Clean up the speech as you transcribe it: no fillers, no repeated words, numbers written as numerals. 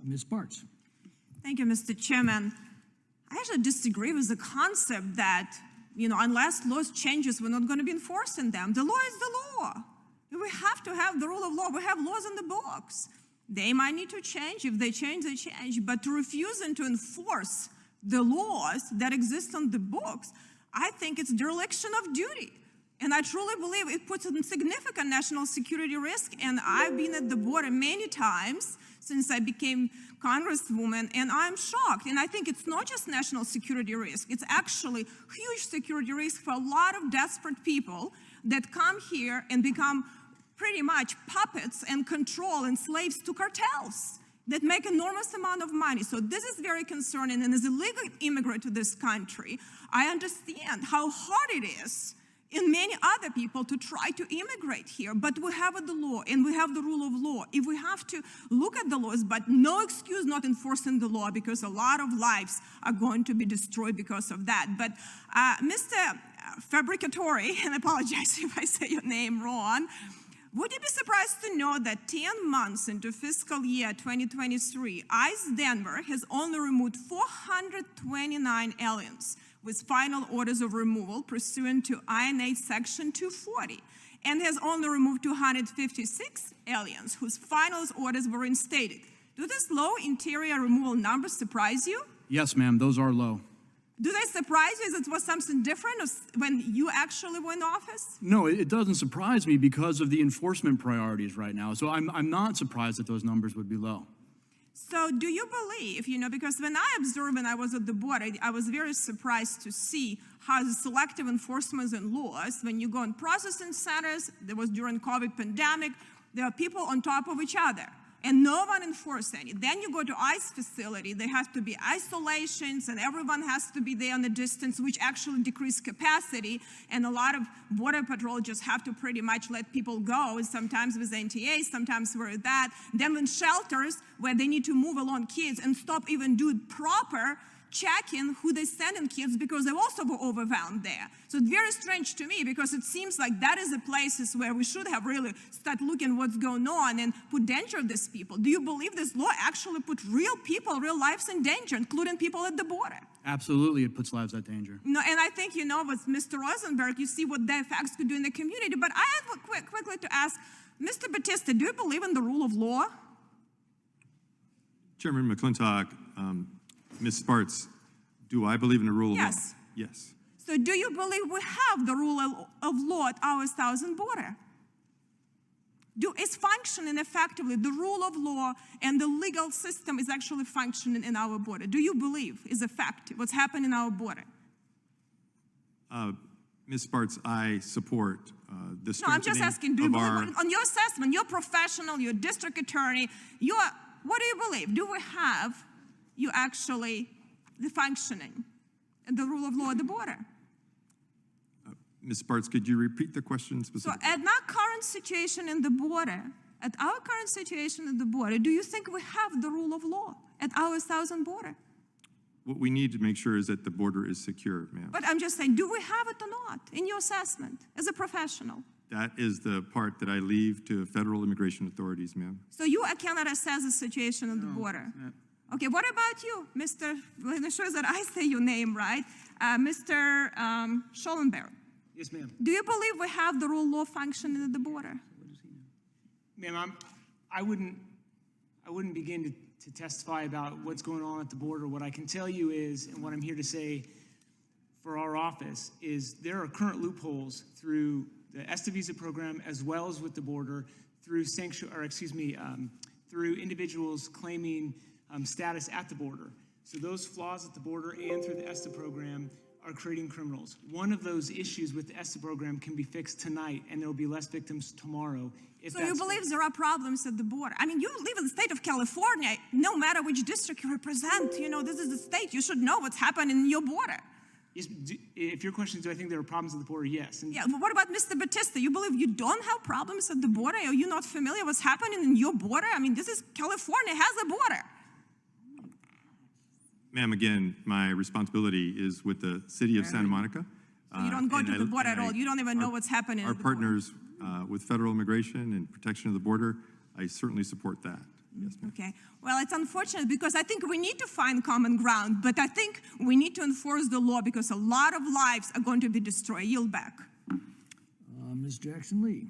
Ms. Spartz. Thank you, Mr. Chairman. I actually disagree with the concept that, unless laws changes, we're not going to be enforcing them. The law is the law. We have to have the rule of law. We have laws in the books. They might need to change. If they change, they change. But to refuse and to enforce the laws that exist on the books, I think it's dereliction of duty. And I truly believe it puts in significant national security risk. And I've been at the border many times since I became Congresswoman, and I'm shocked. And I think it's not just national security risk. It's actually huge security risk for a lot of desperate people that come here and become pretty much puppets and control and slaves to cartels that make enormous amount of money. So this is very concerning. And as a legal immigrant to this country, I understand how hard it is in many other people to try to immigrate here, but we have the law and we have the rule of law. If we have to look at the laws, but no excuse not enforcing the law, because a lot of lives are going to be destroyed because of that. But Mr. Fabricatore, and I apologize if I say your name wrong, would you be surprised to know that 10 months into fiscal year 2023, ICE Denver has only removed 429 aliens with final orders of removal pursuant to INA Section 240, and has only removed 256 aliens whose final orders were reinstated. Do these low interior removal numbers surprise you? Yes, ma'am, those are low. Do they surprise you as it was something different when you actually were in office? No, it doesn't surprise me because of the enforcement priorities right now. So I'm not surprised that those numbers would be low. So do you believe, because when I observed when I was at the border, I was very surprised to see how the selective enforcement and laws, when you go in processing centers, there was during COVID pandemic, there are people on top of each other, and no one enforced any. Then you go to ICE facility, there have to be isolations, and everyone has to be there on a distance, which actually decrease capacity, and a lot of Border Patrol just have to pretty much let people go, sometimes with NTA, sometimes with that. Then in shelters, where they need to move along kids and stop even doing proper checking who they send in kids, because they also were overwhelmed there. So it's very strange to me, because it seems like that is the places where we should have really start looking what's going on and put danger of these people. Do you believe this law actually put real people, real lives in danger, including people at the border? Absolutely, it puts lives at danger. No, and I think, with Mr. Rosenberg, you see what the effects could do in the community. But I have quickly to ask, Mr. Batista, do you believe in the rule of law? Chairman McClintock, Ms. Spartz, do I believe in the rule of law? Yes. Yes. So do you believe we have the rule of law at our southern border? Is functioning effectively, the rule of law and the legal system is actually functioning in our border? Do you believe is effective what's happening in our border? Ms. Spartz, I support the strengthening. No, I'm just asking, do you believe, on your assessment, you're professional, you're district attorney, what do you believe? Do we have the functioning and the rule of law at the border? Ms. Spartz, could you repeat the question specifically? So at our current situation in the border, do you think we have the rule of law at our southern border? What we need to make sure is that the border is secure, ma'am. But I'm just saying, do we have it or not in your assessment as a professional? That is the part that I leave to federal immigration authorities, ma'am. So you cannot assess the situation on the border? Okay, what about you, Mr., let me sure that I say your name right, Mr. Schollenberg? Yes, ma'am. Do you believe we have the rule of law functioning at the border? Ma'am, I wouldn't begin to testify about what's going on at the border. What I can tell you is, and what I'm here to say for our office, is there are current loopholes through the ESTA visa program as well as with the border through through individuals claiming status at the border. So those flaws at the border and through the ESTA program are creating criminals. One of those issues with the ESTA program can be fixed tonight, and there will be less victims tomorrow. So you believe there are problems at the border? I mean, you live in the state of California. No matter which district you represent, this is the state. You should know what's happening in your border. Yes, if your question is, do I think there are problems at the border? Yes. Yeah, but what about Mr. Batista? You believe you don't have problems at the border? Are you not familiar with what's happening in your border? I mean, California has a border. Ma'am, again, my responsibility is with the city of Santa Monica. So you don't go to the border at all. You don't even know what's happening. Our partners with federal immigration and protection of the border, I certainly support that. Yes, ma'am. Okay. Well, it's unfortunate because I think we need to find common ground, but I think we need to enforce the law because a lot of lives are going to be destroyed. Yield back. Ms. Jackson Lee.